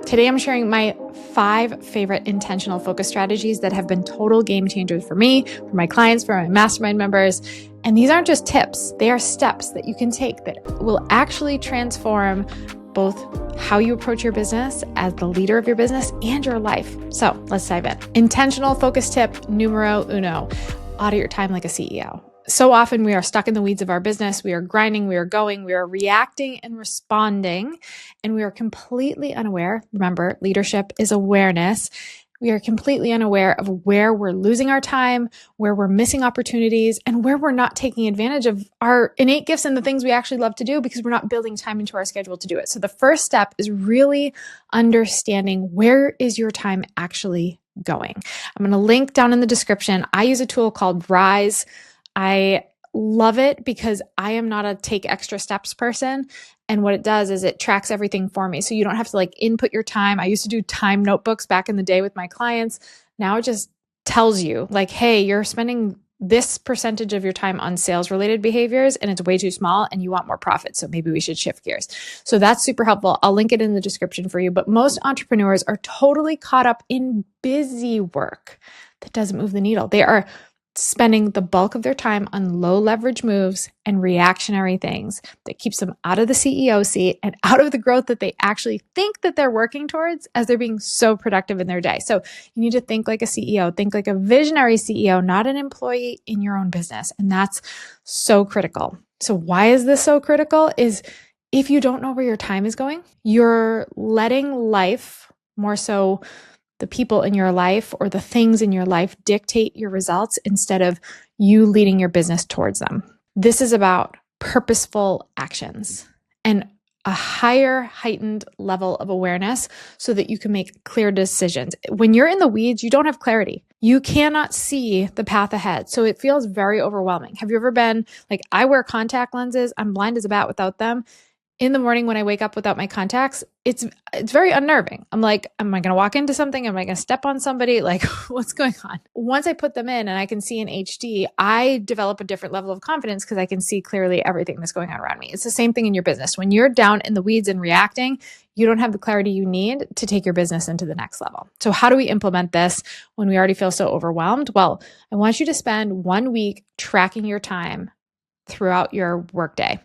Today, I'm sharing my 5 favorite intentional focus strategies that have been total game changers for me, for my clients, for my mastermind members. And these aren't just tips, they are steps that you can take that will actually transform both how you approach your business as the leader of your business and your life. So let's dive in. Intentional focus tip numero uno: audit your time like a CEO. So often we are stuck in the weeds of our business. We are grinding, we are going, we are reacting and responding, and we are completely unaware. Remember, leadership is awareness. We are completely unaware of where we're losing our time, where we're missing opportunities, and where we're not taking advantage of our innate gifts and the things we actually love to do because we're not building time into our schedule to do it. So the first step is really understanding, where is your time actually going? I'm going to link down in the description. I use a tool called Rize. I love it because I am not a take extra steps person. And what it does is it tracks everything for me. So you don't have to input your time. I used to do time notebooks back in the day with my clients. Now it just tells you hey, you're spending this percentage of your time on sales related behaviors and it's way too small and you want more profit. So maybe we should shift gears. So that's super helpful. I'll link it in the description for you. But most entrepreneurs are totally caught up in busy work that doesn't move the needle. They are spending the bulk of their time on low leverage moves and reactionary things that keeps them out of the CEO seat and out of the growth that they actually think that they're working towards as they're being so productive in their day. So you need to think like a CEO, think like a visionary CEO, not an employee in your own business. And that's so critical. So why is this so critical? Is if you don't know where your time is going, you're letting life, more so the people in your life or the things in your life, dictate your results instead of you leading your business towards them. This is about purposeful actions and a higher heightened level of awareness so that you can make clear decisions. When you're in the weeds, you don't have clarity. You cannot see the path ahead. So it feels very overwhelming. Have you ever been I wear contact lenses. I'm blind as a bat without them. In the morning when I wake up without my contacts, it's very unnerving. I'm like, am I going to walk into something? Am I going to step on somebody? What's going on? Once I put them in and I can see in HD, I develop a different level of confidence because I can see clearly everything that's going on around me. It's the same thing in your business. When you're down in the weeds and reacting, you don't have the clarity you need to take your business into the next level. So how do we implement this when we already feel so overwhelmed? Well, I want you to spend 1 week tracking your time throughout your workday.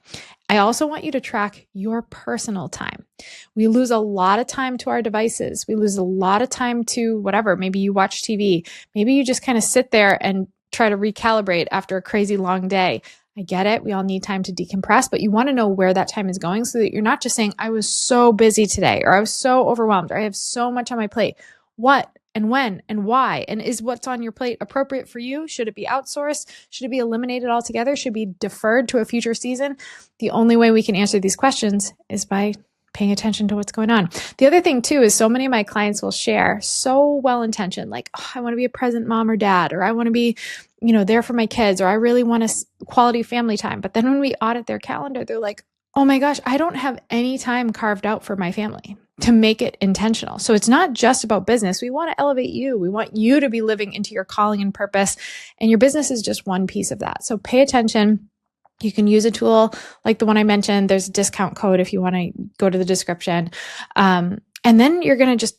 I also want you to track your personal time. We lose a lot of time to our devices. We lose a lot of time to whatever. Maybe you watch TV. Maybe you just kind of sit there and try to recalibrate after a crazy long day. I get it. We all need time to decompress, but you want to know where that time is going so that you're not just saying, I was so busy today, or I was so overwhelmed, or I have so much on my plate. What and when and why? And is what's on your plate appropriate for you? Should it be outsourced? Should it be eliminated altogether? Should it be deferred to a future season? The only way we can answer these questions is by paying attention to what's going on. The other thing too is so many of my clients will share so well-intentioned, I want to be a present mom or dad, or I want to be, there for my kids, or I really want a quality family time. But then when we audit their calendar, they're like, oh my gosh, I don't have any time carved out for my family to make it intentional. So it's not just about business. We want to elevate you. We want you to be living into your calling and purpose. And your business is just one piece of that. So pay attention. You can use a tool like the one I mentioned. There's a discount code if you want to go to the description. And then you're going to just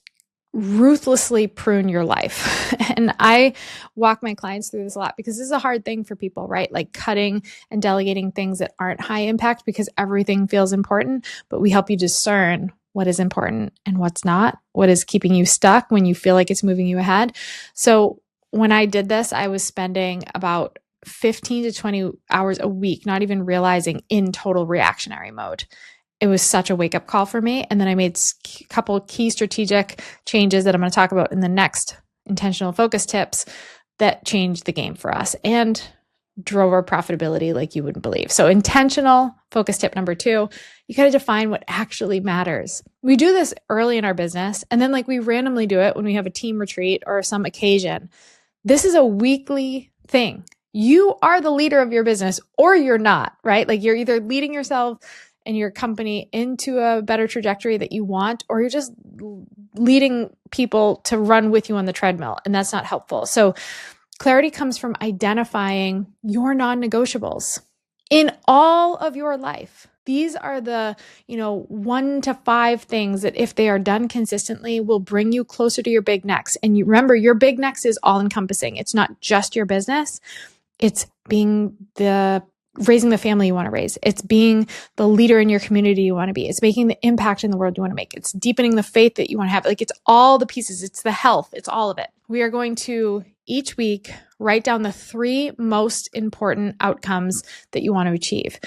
ruthlessly prune your life. And I walk my clients through this a lot because this is a hard thing for people, right? Cutting and delegating things that aren't high impact because everything feels important, but we help you discern what is important and what's not, what is keeping you stuck when you feel like it's moving you ahead. So when I did this, I was spending about 15 to 20 hours a week, not even realizing, in total reactionary mode. It was such a wake-up call for me. And then I made a couple key strategic changes that I'm going to talk about in the next intentional focus tips that changed the game for us and drove our profitability like you wouldn't believe. So intentional focus tip number 2, you got to define what actually matters. We do this early in our business, and then we randomly do it when we have a team retreat or some occasion. This is a weekly thing. You are the leader of your business or you're not, right? You're either leading yourself and your company into a better trajectory that you want, or you're just leading people to run with you on the treadmill, and that's not helpful. So clarity comes from identifying your non-negotiables in all of your life. these are the, 1 to 5 things that if they are done consistently will bring you closer to your big next. And you remember, your big next is all encompassing. It's not just your business. It's raising the family you want to raise. It's being the leader in your community you want to be. It's making the impact in the world you want to make. It's deepening the faith that you want to have. Like, it's all the pieces. It's the health. It's all of it. We are going to each week write down the 3 most important outcomes that you want to achieve.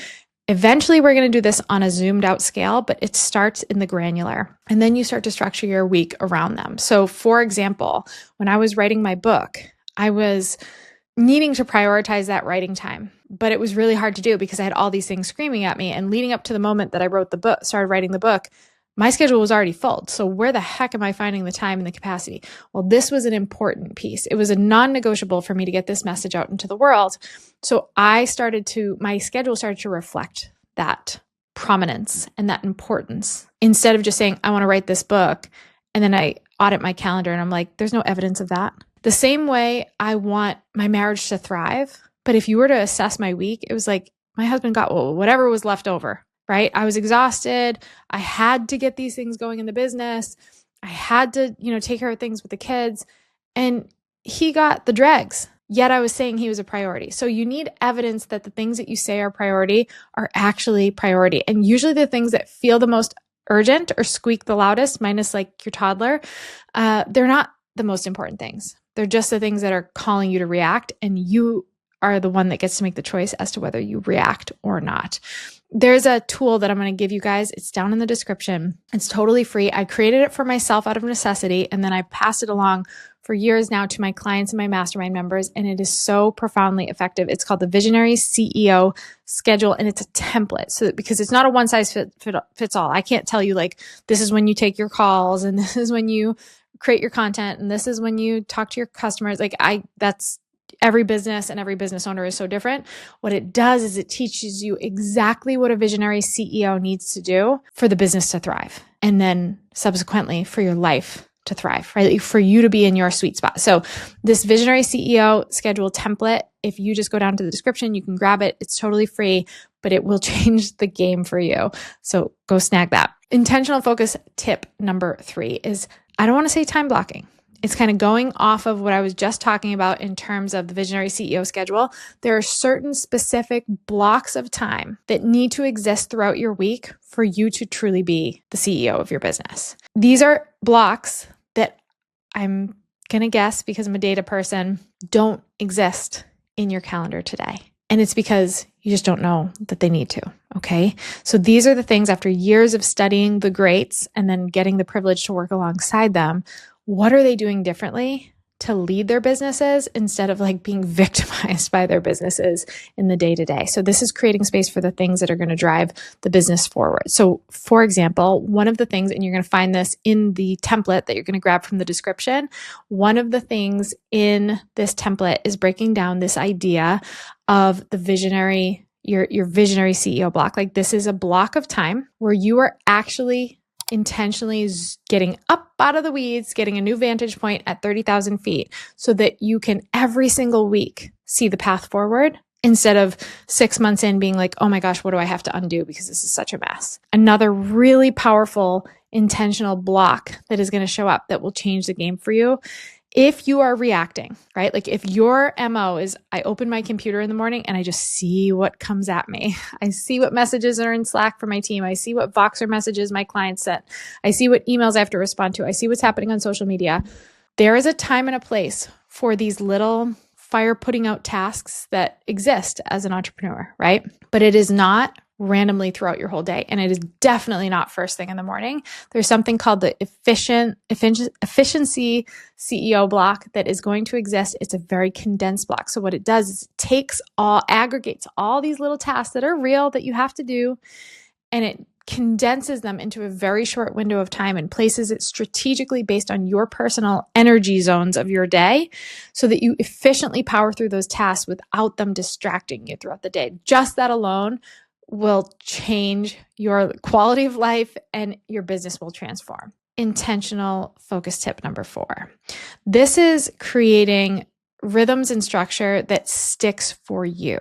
Eventually, we're going to do this on a zoomed out scale, but it starts in the granular. And then you start to structure your week around them. So for example, when I was writing my book, I was needing to prioritize that writing time, but it was really hard to do because I had all these things screaming at me. And leading up to the moment that I started writing the book, my schedule was already full. So where the heck am I finding the time and the capacity? Well, this was an important piece. It was a non-negotiable for me to get this message out into the world. So my schedule started to reflect that prominence and that importance. Instead of just saying, I want to write this book, and then I audit my calendar and I'm like, there's no evidence of that. The same way I want my marriage to thrive. But if you were to assess my week, it was like my husband got whatever was left over, right? I was exhausted. I had to get these things going in the business. I had to, take care of things with the kids, and he got the dregs. Yet I was saying he was a priority. So you need evidence that the things that you say are priority are actually priority. And usually the things that feel the most urgent or squeak the loudest, minus like your toddler, they're not the most important things. They're just the things that are calling you to react, and you are the one that gets to make the choice as to whether you react or not. There's a tool that I'm going to give you guys. It's down in the description. It's totally free. I created it for myself out of necessity, and then I passed it along for years now to my clients and my mastermind members, and it is so profoundly effective. It's called the Visionary CEO Schedule, and it's a template. So because it's not a one size fits all. I can't tell you like, this is when you take your calls, and this is when you create your content, and this is when you talk to your customers. That's every business, and every business owner is so different. What it does is it teaches you exactly what a visionary CEO needs to do for the business to thrive, and then subsequently for your life to thrive, right? For you to be in your sweet spot. So this Visionary CEO Schedule template, if you just go down to the description, you can grab it. It's totally free, but it will change the game for you. So go snag that. Intentional focus tip number 3 is, I don't want to say time blocking. It's kind of going off of what I was just talking about in terms of the Visionary CEO Schedule. There are certain specific blocks of time that need to exist throughout your week for you to truly be the CEO of your business. These are blocks that I'm going to guess, because I'm a data person, don't exist in your calendar today. And it's because you just don't know that they need to. Okay. So these are the things, after years of studying the greats and then getting the privilege to work alongside them, what are they doing differently to lead their businesses instead of like being victimized by their businesses in the day to day? So this is creating space for the things that are going to drive the business forward. So for example, one of the things, and you're going to find this in the template that you're going to grab from the description, one of the things in this template is breaking down this idea of the visionary, your visionary CEO block. Like, this is a block of time where you are actually intentionally getting up out of the weeds, getting a new vantage point at 30,000 feet so that you can every single week see the path forward, instead of 6 months in being like, oh my gosh, what do I have to undo because this is such a mess. Another really powerful intentional block that is going to show up that will change the game for you. If you are reacting, right? Like, if your MO is, I open my computer in the morning and I just see what comes at me. I see what messages are in Slack for my team. I see what Voxer messages my clients sent. I see what emails I have to respond to. I see what's happening on social media. There is a time and a place for these little fire putting out tasks that exist as an entrepreneur, right? But it is not randomly throughout your whole day. And it is definitely not first thing in the morning. There's something called the efficiency CEO block that is going to exist. It's a very condensed block. So what it does is it aggregates all these little tasks that are real that you have to do, and it condenses them into a very short window of time and places it strategically based on your personal energy zones of your day so that you efficiently power through those tasks without them distracting you throughout the day. Just that alone will change your quality of life, and your business will transform. Intentional focus tip number 4. This is creating rhythms and structure that sticks for you.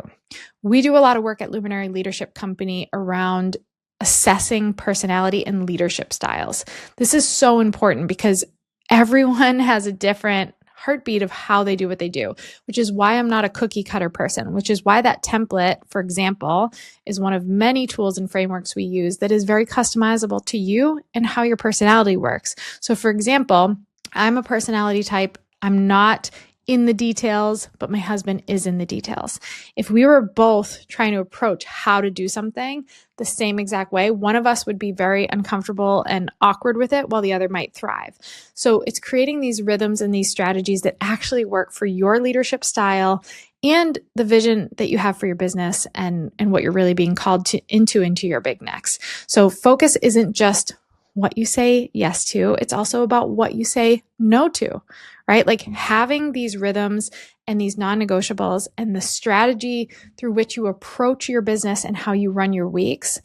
We do a lot of work at Luminary Leadership Company around assessing personality and leadership styles. This is so important because everyone has a different heartbeat of how they do what they do, which is why I'm not a cookie cutter person, which is why that template, for example, is one of many tools and frameworks we use that is very customizable to you and how your personality works. So for example, I'm a personality type. I'm not in the details, but my husband is in the details. If we were both trying to approach how to do something the same exact way, one of us would be very uncomfortable and awkward with it while the other might thrive. So it's creating these rhythms and these strategies that actually work for your leadership style and the vision that you have for your business and what you're really being called into your big next. So focus isn't just what you say yes to, it's also about what you say no to, right? Like having these rhythms and these non-negotiables and the strategy through which you approach your business and how you run your weeks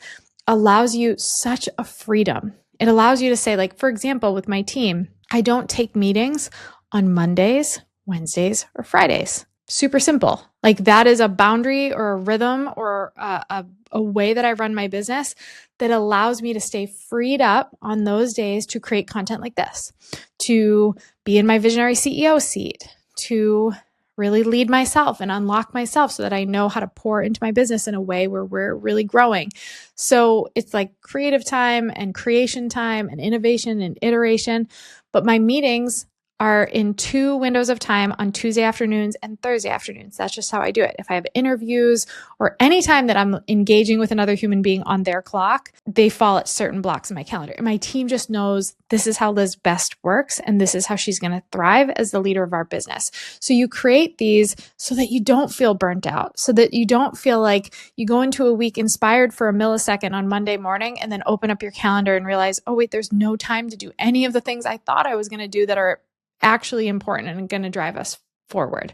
allows you such a freedom. It allows you to say, like, for example, with my team, I don't take meetings on Mondays, Wednesdays, or Fridays. Super simple. Like that is a boundary or a rhythm or a way that I run my business that allows me to stay freed up on those days to create content like this, to be in my Visionary CEO seat, to really lead myself and unlock myself so that I know how to pour into my business in a way where we're really growing. So it's like creative time and creation time and innovation and iteration. But my meetings are in 2 windows of time on Tuesday afternoons and Thursday afternoons. That's just how I do it. If I have interviews or any time that I'm engaging with another human being on their clock, they fall at certain blocks in my calendar. And my team just knows this is how Liz best works and this is how she's going to thrive as the leader of our business. So you create these so that you don't feel burnt out, so that you don't feel like you go into a week inspired for a millisecond on Monday morning and then open up your calendar and realize, oh wait, there's no time to do any of the things I thought I was going to do that are actually important and going to drive us forward.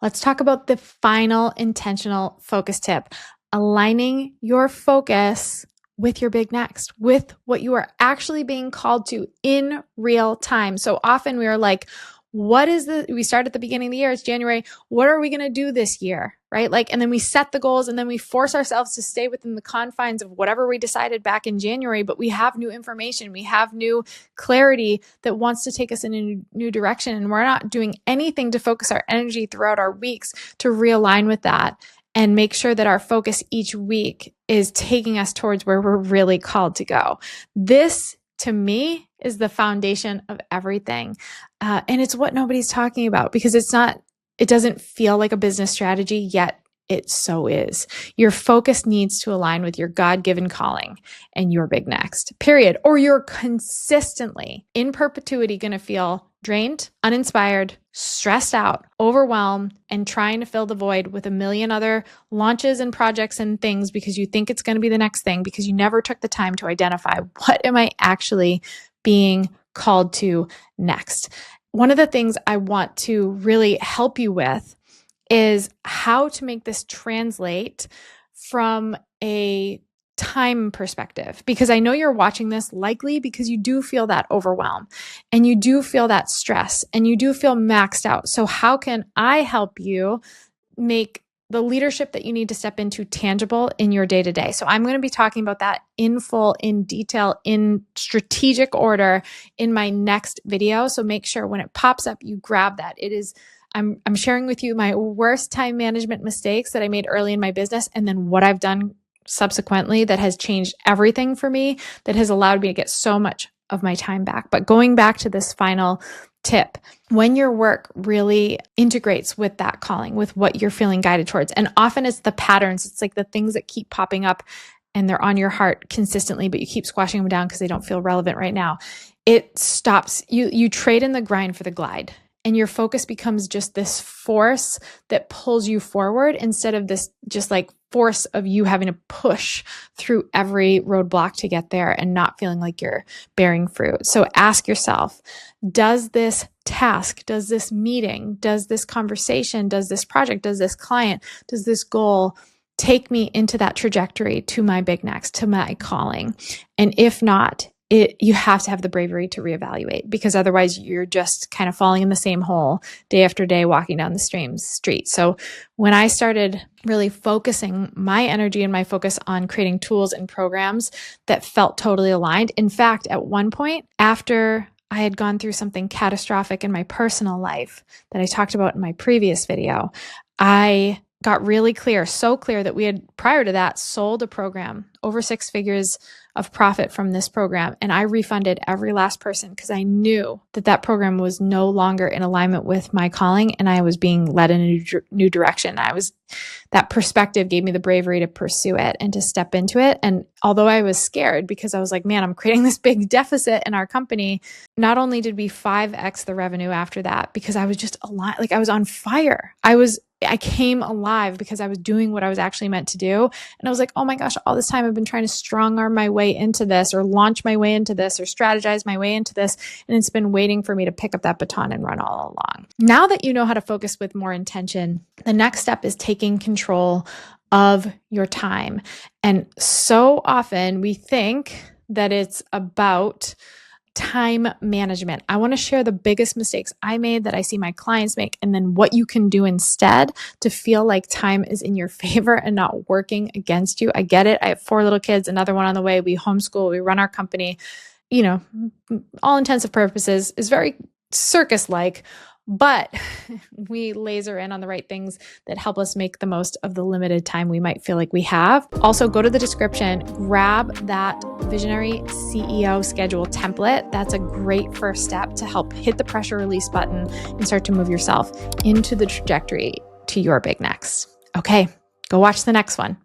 Let's talk about the final intentional focus tip, aligning your focus with your big next, with what you are actually being called to in real time. So often we are like, we start at the beginning of the year, it's January. What are we going to do this year? Right? Like, and then we set the goals and then we force ourselves to stay within the confines of whatever we decided back in January, but we have new information. We have new clarity that wants to take us in a new direction. And we're not doing anything to focus our energy throughout our weeks to realign with that and make sure that our focus each week is taking us towards where we're really called to go. This, to me, is the foundation of everything. And it's what nobody's talking about because it doesn't feel like a business strategy, yet it so is. Your focus needs to align with your God-given calling and your big next, period. Or you're consistently, in perpetuity, going to feel drained, uninspired, stressed out, overwhelmed, and trying to fill the void with a million other launches and projects and things because you think it's going to be the next thing because you never took the time to identify what am I actually being called to next. One of the things I want to really help you with is how to make this translate from a time perspective, because I know you're watching this likely because you do feel that overwhelm and you do feel that stress and you do feel maxed out. So how can I help you make the leadership that you need to step into tangible in your day-to-day? So I'm going to be talking about that in full, in detail, in strategic order in my next video. So make sure when it pops up, you grab that. I'm sharing with you my worst time management mistakes that I made early in my business and then what I've done subsequently that has changed everything for me, that has allowed me to get so much of my time back. But going back to this final tip, when your work really integrates with that calling, with what you're feeling guided towards, and often it's the patterns, it's like the things that keep popping up and they're on your heart consistently, but you keep squashing them down because they don't feel relevant right now. It stops. You trade in the grind for the glide. And your focus becomes just this force that pulls you forward instead of this just like force of you having to push through every roadblock to get there and not feeling like you're bearing fruit. So ask yourself, does this task, does this meeting, does this conversation, does this project, does this client, does this goal take me into that trajectory to my big next, to my calling? And if not, you have to have the bravery to reevaluate, because otherwise you're just kind of falling in the same hole day after day, walking down the street. So when I started really focusing my energy and my focus on creating tools and programs that felt totally aligned. In fact, at one point, after I had gone through something catastrophic in my personal life that I talked about in my previous video, I got really clear, so clear that we had, prior to that, sold a program, over 6 figures of profit from this program. And I refunded every last person because I knew that that program was no longer in alignment with my calling, and I was being led in a new direction. That perspective gave me the bravery to pursue it and to step into it. And although I was scared, because I was like, man, I'm creating this big deficit in our company, not only did we 5x the revenue after that, because I was just alive, like I was on fire. I came alive because I was doing what I was actually meant to do. And I was like, oh my gosh, all this time I've been trying to strong arm my way into this, or launch my way into this, or strategize my way into this. And it's been waiting for me to pick up that baton and run all along. Now that you know how to focus with more intention, the next step is taking control of your time. And so often we think that it's about time management. I want to share the biggest mistakes I made that I see my clients make, and then what you can do instead to feel like time is in your favor and not working against you. I get it. I have 4 little kids, another one on the way. We homeschool, we run our company, all intents and purposes is very circus-like, but we laser in on the right things that help us make the most of the limited time we might feel like we have. Also, go to the description, grab that Visionary CEO schedule template. That's a great first step to help hit the pressure release button and start to move yourself into the trajectory to your big next. Okay, go watch the next one.